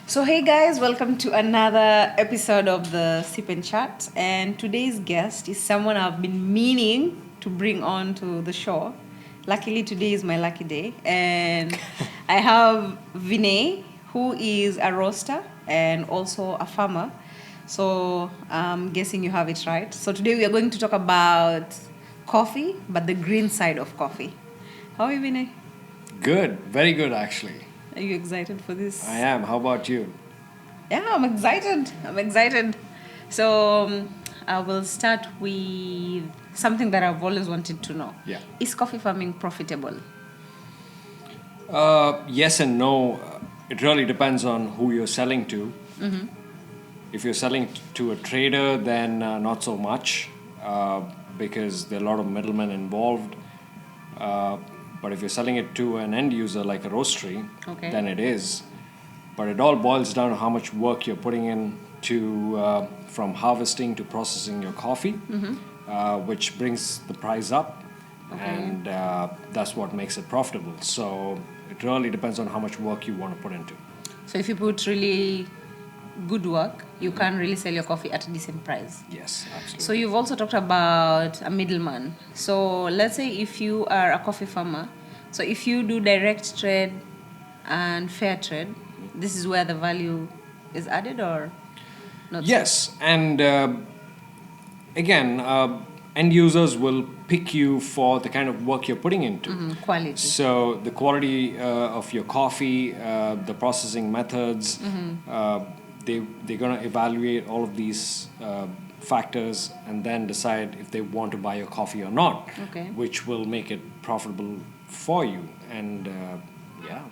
So, hey guys, welcome to another episode of the Sip and Chat. And today's guest is someone I've been meaning to bring on to the show. Luckily, today is my lucky day. And I have Vinay, who is a roaster and also a farmer. So, I'm guessing you have it right. So, today we are going to talk about coffee, but the green side of coffee. How are you, Vinay? Good, very good actually. Are you excited for this? I am. How about you? Yeah, I'm excited. I'm excited. So I will start with something that I've always wanted to know. Yeah. Is coffee farming profitable? Yes and no. It really depends on who you're selling to. If you're selling to a trader, then not so much because there are a lot of middlemen involved. But if you're selling it to an end user like a roastery, Okay. then it is. But it all boils down to how much work you're putting in to from harvesting to processing your coffee, which brings the price up, Okay. and that's what makes it profitable. So it really depends on how much work you want to put into. So if you put really good work, you can really sell your coffee at a decent price. Yes, absolutely. So you've also talked about a middleman. So let's say if you are a coffee farmer, so if you do direct trade and fair trade, this is where the value is added or not? Yes, and again, end users will pick you for the kind of work you're putting into. Quality. So the quality of your coffee, the processing methods, they're gonna evaluate all of these factors and then decide if they want to buy your coffee or not, Okay. which will make it profitable for you. And yeah.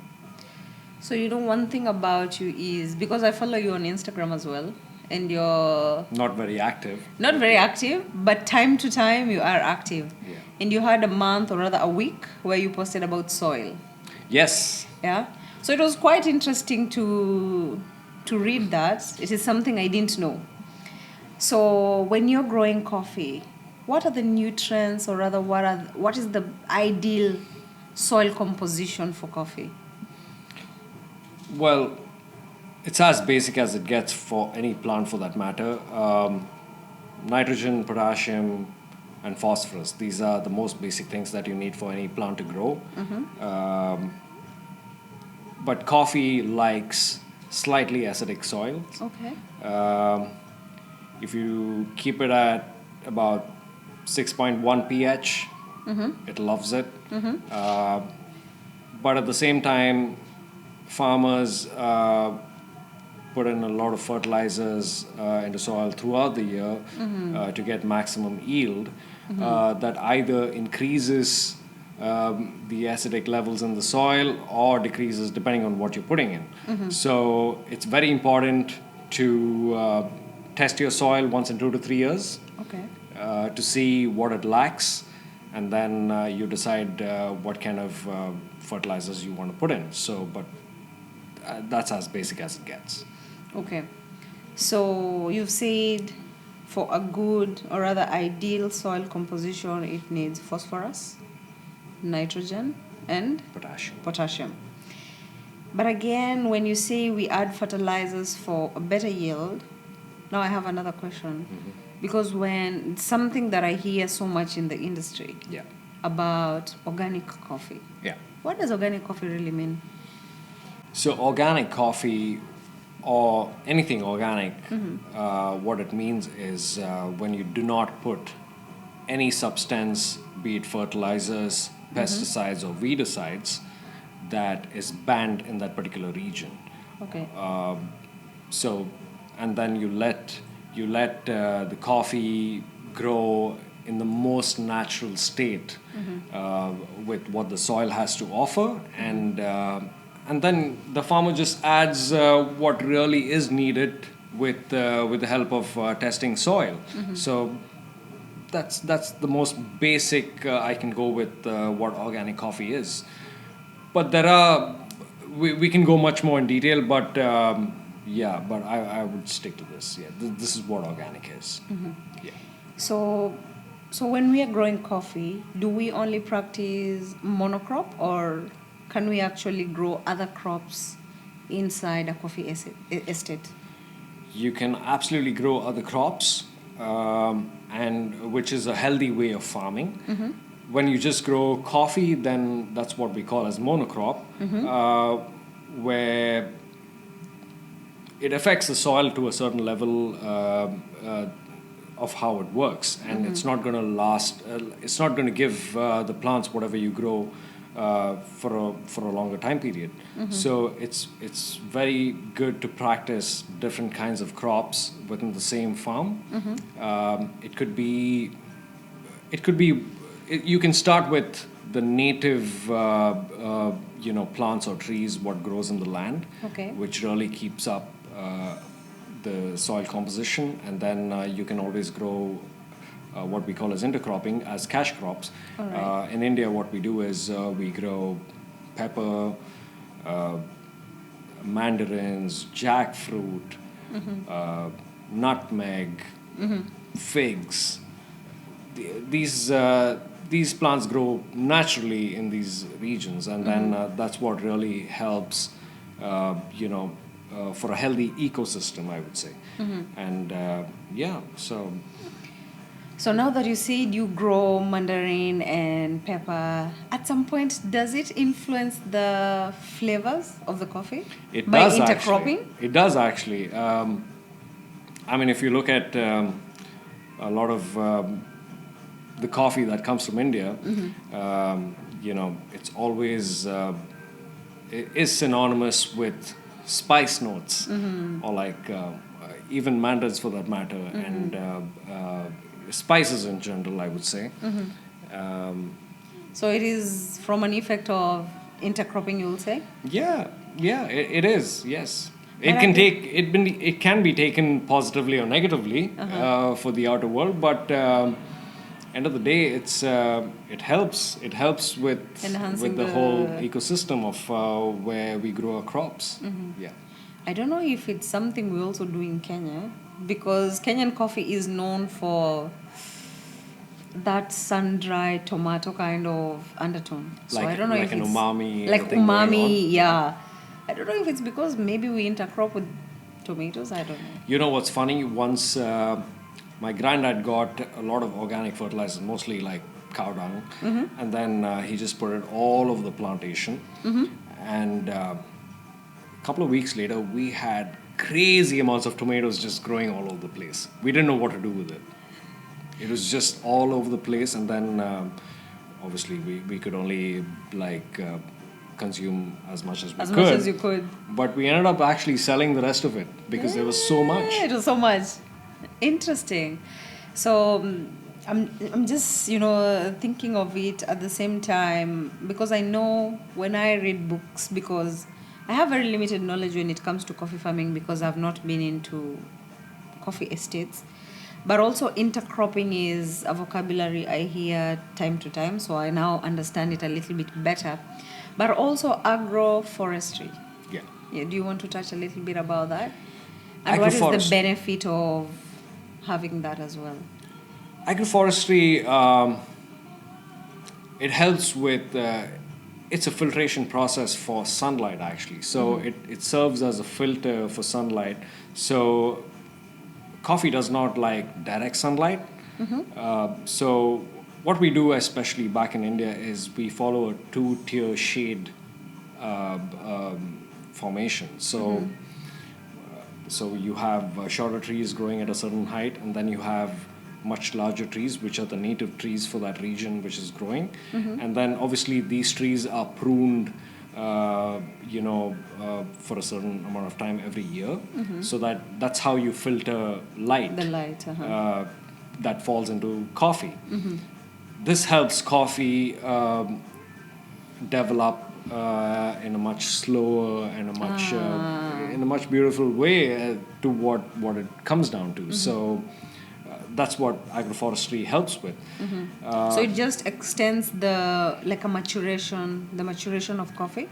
So you know, one thing about you is because I follow you on Instagram as well, and you're Not very active. not very active, but time to time you are active. Yeah. And you had a month or rather a week where you posted about soil. Yes. Yeah. So it was quite interesting to read that. It is something I didn't know. So when you're growing coffee, what are the nutrients or rather what is the ideal soil composition for coffee? Well, it's as basic as it gets for any plant for that matter. Nitrogen, potassium, and phosphorus. These are the most basic things that you need for any plant to grow. But coffee likes slightly acidic soils. Okay. If you keep it at about 6.1 pH, it loves it. But at the same time, farmers put in a lot of fertilizers into soil throughout the year to get maximum yield. That either increases the acidic levels in the soil or decreases depending on what you're putting in. So it's very important to test your soil once in 2 to 3 years Okay. to see what it lacks, and then you decide what kind of fertilizers you want to put in. So, but that's as basic as it gets. Okay. So you've said for a good or rather ideal soil composition, it needs phosphorus, nitrogen, and Potassium. potassium. But again, when you say we add fertilizers for a better yield, now I have another question. Because when something that I hear so much in the industry Yeah. about organic coffee, Yeah. what does organic coffee really mean? So organic coffee or anything organic, what it means is when you do not put any substance, be it fertilizers, pesticides, or weedicides, that is banned in that particular region. Okay. So, and then you let the coffee grow in the most natural state with what the soil has to offer, and then the farmer just adds what really is needed with the help of testing soil. So that's the most basic I can go with what organic coffee is. But there are we can go much more in detail, but yeah, but I would stick to this. Yeah, this is what organic is. Yeah. So when we are growing coffee, do we only practice monocrop or can we actually grow other crops inside a coffee estate? You can absolutely grow other crops, and which is a healthy way of farming. When you just grow coffee, then that's what we call as monocrop, where it affects the soil to a certain level of how it works, and it's not going to last. It's not going to give the plants whatever you grow for a longer time period. So it's very good to practice different kinds of crops within the same farm. It could be. You can start with the native, plants or trees, what grows in the land, Okay. which really keeps up the soil composition, and then you can always grow what we call as intercropping as cash crops. All right. In India, what we do is we grow pepper, mandarins, jackfruit, nutmeg, figs. These plants grow naturally in these regions, and then that's what really helps, for a healthy ecosystem, I would say. And so So now that you said you grow mandarin and pepper, at some point, does it influence the flavors of the coffee it by does intercropping? actually. It does actually. If you look at a lot of the coffee that comes from India, it's always it is synonymous with spice notes, or like even mandarins for that matter, and spices in general, I would say. So it is from an effect of intercropping, you will say? It is. Yes, But it can it can be taken positively or negatively for the outer world, but end of the day, it helps. It helps with Enhancing the whole the- ecosystem of where we grow our crops. Yeah. I don't know if it's something we also do in Kenya, because Kenyan coffee is known for that sun-dried tomato kind of undertone. So I don't know if an it's umami, like thing going on. umami, yeah. I don't know if it's because maybe we intercrop with tomatoes. I don't know. You know what's funny? Once my granddad got a lot of organic fertilizers, mostly like cow dung, and then he just put it all over the plantation. And a couple of weeks later, we had crazy amounts of tomatoes just growing all over the place. We didn't know what to do with it. It was just all over the place, and then obviously we could only consume as much as we As could. much as you could. But we ended up actually selling the rest of it because there was so much. It was so much. Interesting. So I'm just thinking of it at the same time, because I know when I read books, because I have very limited knowledge when it comes to coffee farming, because I've not been into coffee estates. But also intercropping is a vocabulary I hear time to time, so I now understand it a little bit better. But also agroforestry. Yeah. Yeah, do you want to touch a little bit about that? And what is the Agroforest- benefit of having that as well? Agroforestry, it helps with, it's a filtration process for sunlight actually. So it serves as a filter for sunlight. So coffee does not like direct sunlight. So what we do, especially back in India, is we follow a two-tier shade formation. So you have shorter trees growing at a certain height, and then you have much larger trees, which are the native trees for that region, which is growing. And then obviously these trees are pruned, for a certain amount of time every year. So that's how you filter light. The light. That falls into coffee. This helps coffee develop in a much slower and in a much beautiful way to what it comes down to. So that's what agroforestry helps with. So it just extends the maturation of coffee.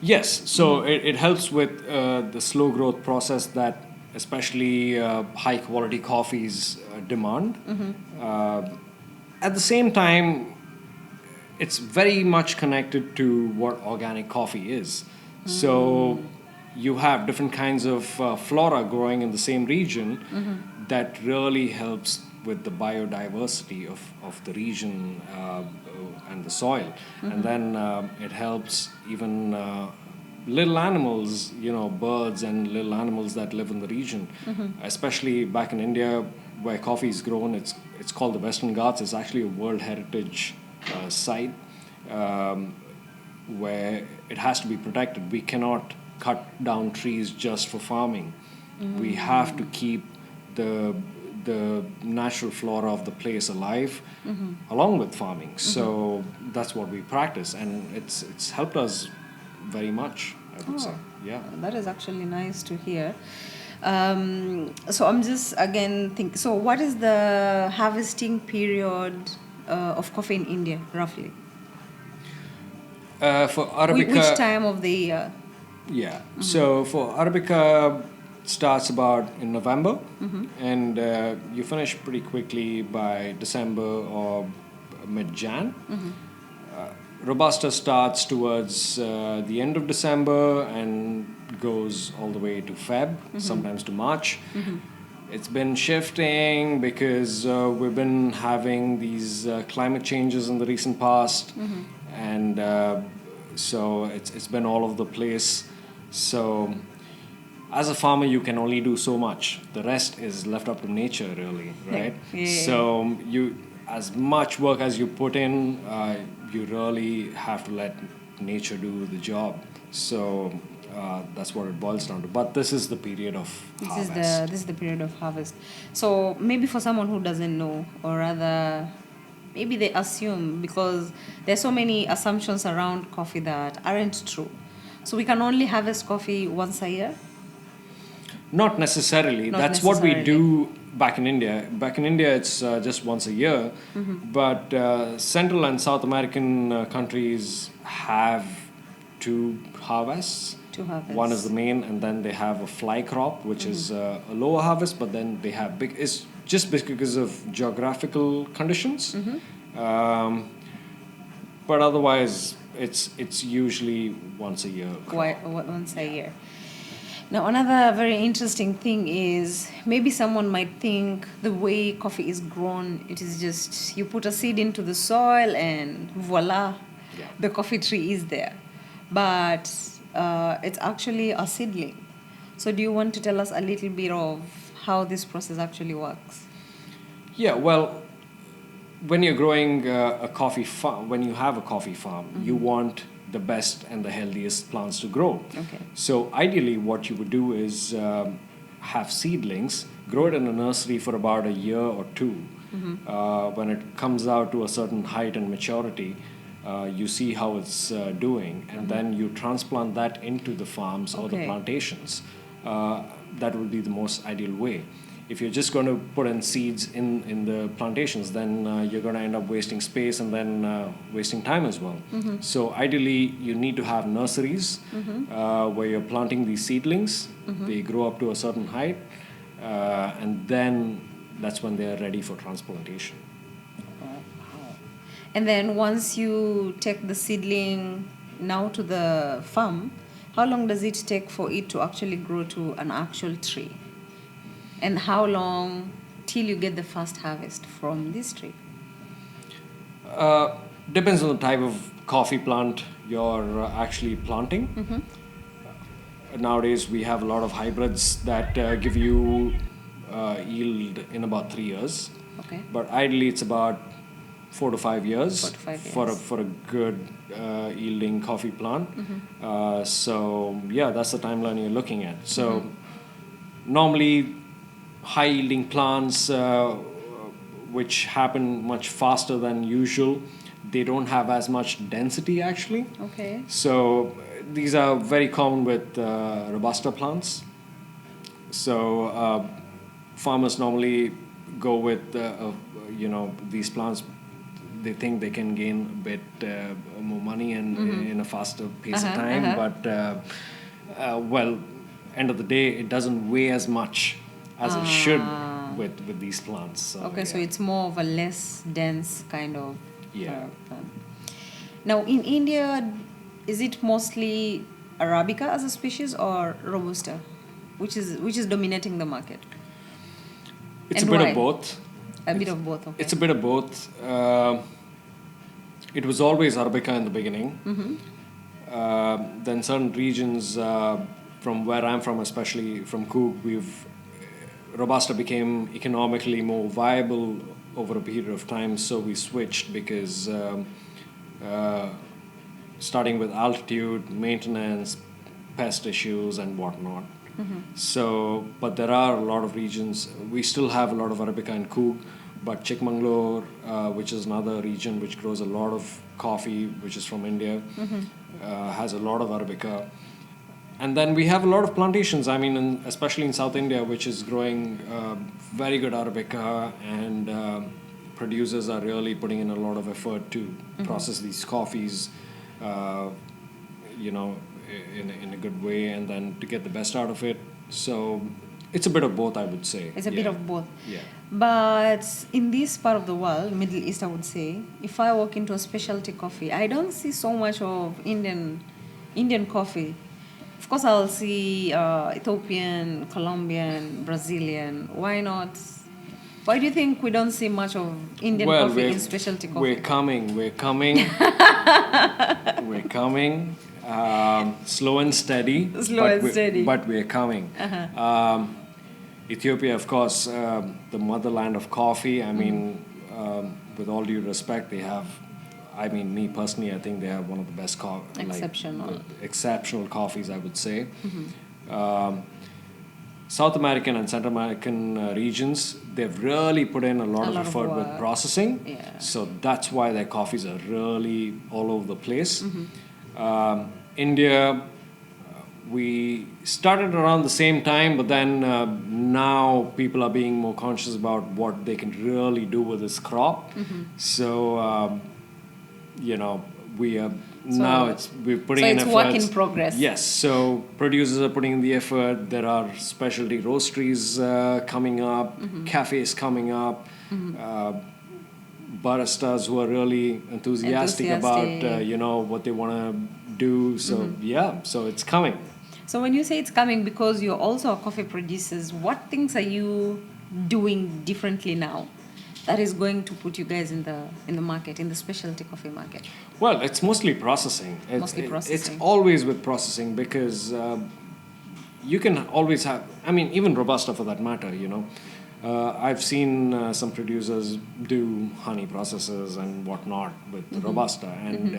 Yes, so it helps with the slow growth process that especially high quality coffees demand. At the same time, it's very much connected to what organic coffee is. So you have different kinds of flora growing in the same region that really helps with the biodiversity of the region and the soil. And then it helps even little animals, birds and little animals that live in the region. Especially back in India, where coffee is grown, it's called the Western Ghats. It's actually a World Heritage site where it has to be protected. We cannot cut down trees just for farming. We have to keep the natural flora of the place alive along with farming. So that's what we practice, and it's helped us very much, I would say. Yeah. That is actually nice to hear. So I'm just again think. So what is the harvesting period of coffee in India roughly? For Arabica, Which time of the year? yeah. So for Arabica, it starts about in November, and you finish pretty quickly by December or mid-Jan. Robusta starts towards the end of December and goes all the way to Feb, sometimes to March. It's been shifting because we've been having these climate changes in the recent past, and so it's been all over the place. So as a farmer, you can only do so much. The rest is left up to nature, really, right? Yeah. So as much work as you put in, you really have to let nature do the job. So that's what it boils down to. But this is the period of harvest. This is the period of harvest. So maybe for someone who doesn't know, or rather, maybe they assume, because there's so many assumptions around coffee that aren't true. So we can only harvest coffee once a year? Not necessarily. Not That's what we necessarily. do back in India. Back in India, it's just once a year. But Central and South American countries have two harvests. To harvest. One is the main, and then they have a fly crop, which is a lower harvest. But then they have big. It's just because of geographical conditions. But otherwise, it's usually once a year. Once a year. Now, another very interesting thing is maybe someone might think the way coffee is grown, it is just you put a seed into the soil and voila, the coffee tree is there. But it's actually a seedling. So do you want to tell us a little bit of how this process actually works? Yeah, well, when you're growing a coffee farm, when you have a coffee farm, you want the best and the healthiest plants to grow. Okay. So ideally, what you would do is have seedlings, grow it in a nursery for about a year or two. When it comes out to a certain height and maturity, you see how it's doing, and then you transplant that into the farms or the Okay. plantations. That would be the most ideal way. If you're just going to put in seeds in the plantations, then you're going to end up wasting space and then wasting time as well. So ideally, you need to have nurseries where you're planting these seedlings. They grow up to a certain height, and then that's when they're ready for transplantation. And then once you take the seedling now to the farm, how long does it take for it to actually grow to an actual tree? And how long till you get the first harvest from this tree? Depends on the type of coffee plant you're actually planting. Nowadays, we have a lot of hybrids that give you yield in about 3 years. Okay. But ideally, it's about 4 to 5 years, 4 to 5 for a good yielding coffee plant. So yeah, that's the timeline you're looking at. So normally, high yielding plants, which happen much faster than usual, they don't have as much density actually. Okay. So these are very common with Robusta plants. So farmers normally go with these plants. They think they can gain a bit more money and in a faster pace of time. But well, end of the day, it doesn't weigh as much as it should with these plants. So, Okay, so it's more of a less dense kind of Yeah. plant. Now, in India, is it mostly Arabica as a species or Robusta, which is dominating the market? It's And a bit why? of both. A bit of both. Okay. It's a bit of both. It was always Arabica in the beginning. Then certain regions, from where I'm from, especially from Cook, Robusta became economically more viable over a period of time, so we switched because uh, starting with altitude, maintenance, pest issues, and whatnot. So, but there are a lot of regions. We still have a lot of Arabica in Coog, but Chikmagalur, which is another region which grows a lot of coffee, which is from India, has a lot of Arabica. And then we have a lot of plantations. I mean, especially in South India, which is growing very good Arabica, and producers are really putting in a lot of effort to process these coffees, uh, you know, in a good way, and then to get the best out of it. So it's a bit of both, I would say. It's a bit of both. Yeah. But in this part of the world, Middle East, I would say, if I walk into a specialty coffee, I don't see so much of Indian coffee. Of course, I'll see Ethiopian, Colombian, Brazilian. Why not? Why do you think we don't see much of Indian coffee in specialty coffee? We're coming. We're coming. Slow and steady. But we're coming. Ethiopia, of course, the motherland of coffee. I mean, with all due respect, they have. I mean, me personally, I think they have one of the best exceptional coffees, I would say. South American and Central American regions, they've really put in a lot of effort with processing. Yeah. So that's why their coffees are really all over the place. India, we started around the same time, but then now people are being more conscious about what they can really do with this crop. So, we're putting in efforts. So it's work in progress. Yes, so producers are putting in the effort. There are specialty roasteries coming up, cafes coming up, baristas who are really enthusiastic about what they want to do. So so it's coming. So when you say it's coming, because you're also a coffee producers, what things are you doing differently now that is going to put you guys in the market, in the specialty coffee market? Well, it's mostly processing. It's always with processing, because you can always have, I mean, even Robusta for that matter, I've seen some producers do honey processes and whatnot with Robusta, and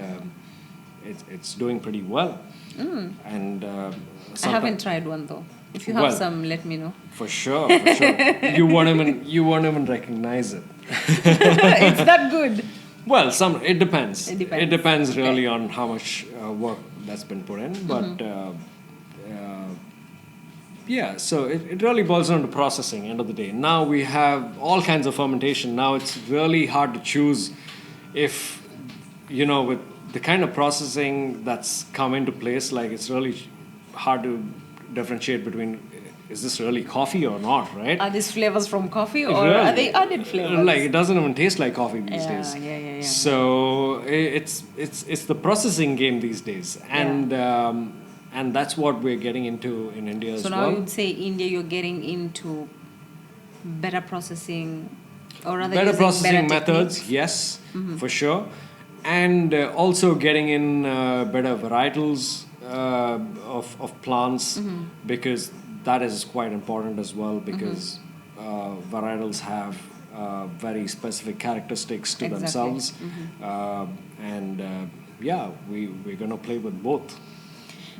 it's doing pretty well. And I haven't tried one though. If you have some, let me know. For sure. You won't even recognize it. It's that good. Well, it depends. It depends really on how much work that's been put in. But so it really boils down to processing, end of the day. Now we have all kinds of fermentation. Now it's really hard to choose if, with the kind of processing that's come into place, like it's really hard to differentiate between, is this really coffee or not, right? Are these flavors from coffee, or are they added flavors? Like, it doesn't even taste like coffee these days. Yeah. So it's the processing game these days, and that's what we're getting into in India as well. So now you'd say India, you're getting into better processing, or rather better processing better methods, techniques? yes, for sure, and also getting in better varietals of plants, because that is quite important as well, because varietals have very specific characteristics to themselves, we're going to play with both.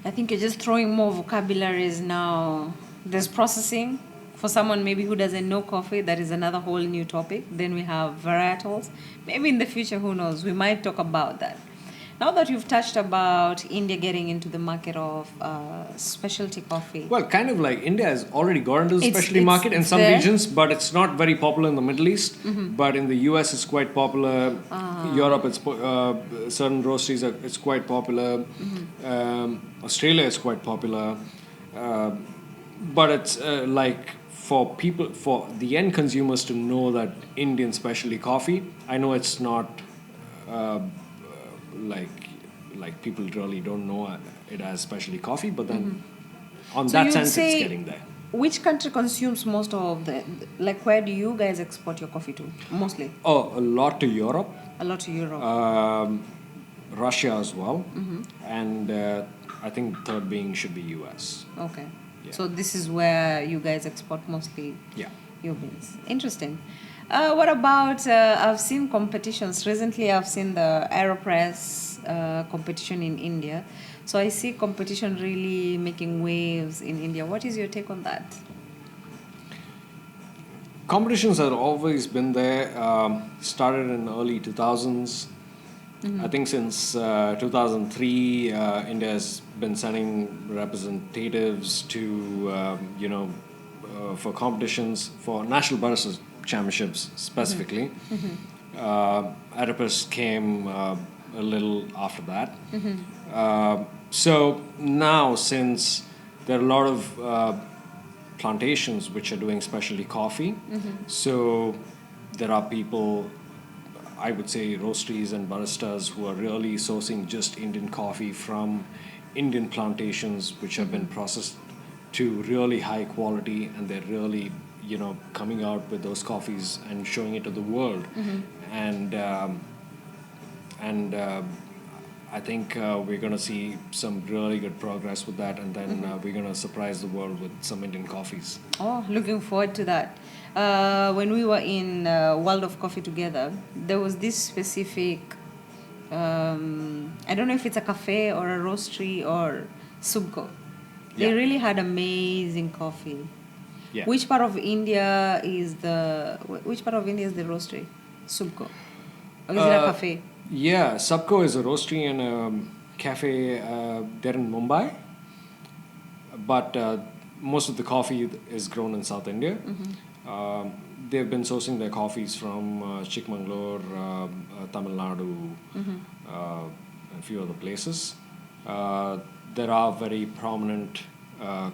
I think you're just throwing more vocabularies now. There's processing. For someone maybe who doesn't know coffee, that is another whole new topic. Then we have varietals. Maybe in the future, who knows, we might talk about that. Now that you've touched about India getting into the market of specialty coffee. Well, kind of like India has already got into the specialty market in some regions, but it's not very popular in the Middle East. But in the US, it's quite popular. Europe, it's certain roasteries, it's quite popular. Australia is quite popular. But it's for the end consumers to know that Indian specialty coffee, I know it's not like people really don't know it as specialty coffee, but then on So that you'd sense, it's say getting there. which country consumes most of like where do you guys export your coffee to? Mostly. Oh, a lot to Europe, A lot to Europe. Russia as well, and I think third being should be US. Okay. Yeah. So this is where you guys export mostly Yeah. your beans. Interesting. What about, I've seen competitions. Recently, I've seen the AeroPress competition in India. So I see competition really making waves in India. What is your take on that? Competitions have always been there. Started in early 2000s. I think since 2003, India has been sending representatives to, for competitions, for National Barista Championships specifically. Oedipus came a little after that. So now, since there are a lot of plantations which are doing specialty coffee, so there are people, I would say roasteries and baristas who are really sourcing just Indian coffee from Indian plantations which have been processed to really high quality, and they're really, coming out with those coffees and showing it to the world. And I think we're going to see some really good progress with that, and then we're going to surprise the world with some Indian coffees. Oh, looking forward to that. When we were in World of Coffee together, there was this specific, I don't know if it's a cafe or a roastery or Subco. They Yeah. really had amazing coffee. Yeah. Which part of India is the roastery? Subco. Or is it a cafe? Yeah, Subco is a roastery and a cafe there in Mumbai. But most of the coffee is grown in South India. They've been sourcing their coffees from Chikmagalur, Tamil Nadu, and a few other places. There are very prominent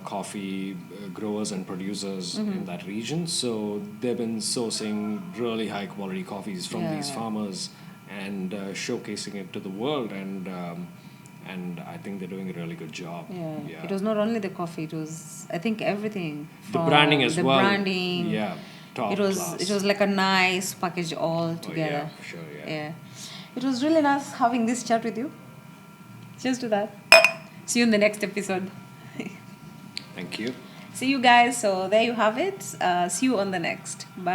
coffee growers and producers in that region, so they've been sourcing really high quality coffees from these Yeah. farmers and showcasing it to the world, and I think they're doing a really good job. Yeah. It was not only the coffee, it was, I think, everything. The From branding as the well. branding. Yeah, top It was class. it was like a nice package all Oh, together. yeah, for sure, yeah. It was really nice having this chat with you. Cheers to that. See you in the next episode. Thank you. See you guys. So there you have it. See you on the next. Bye.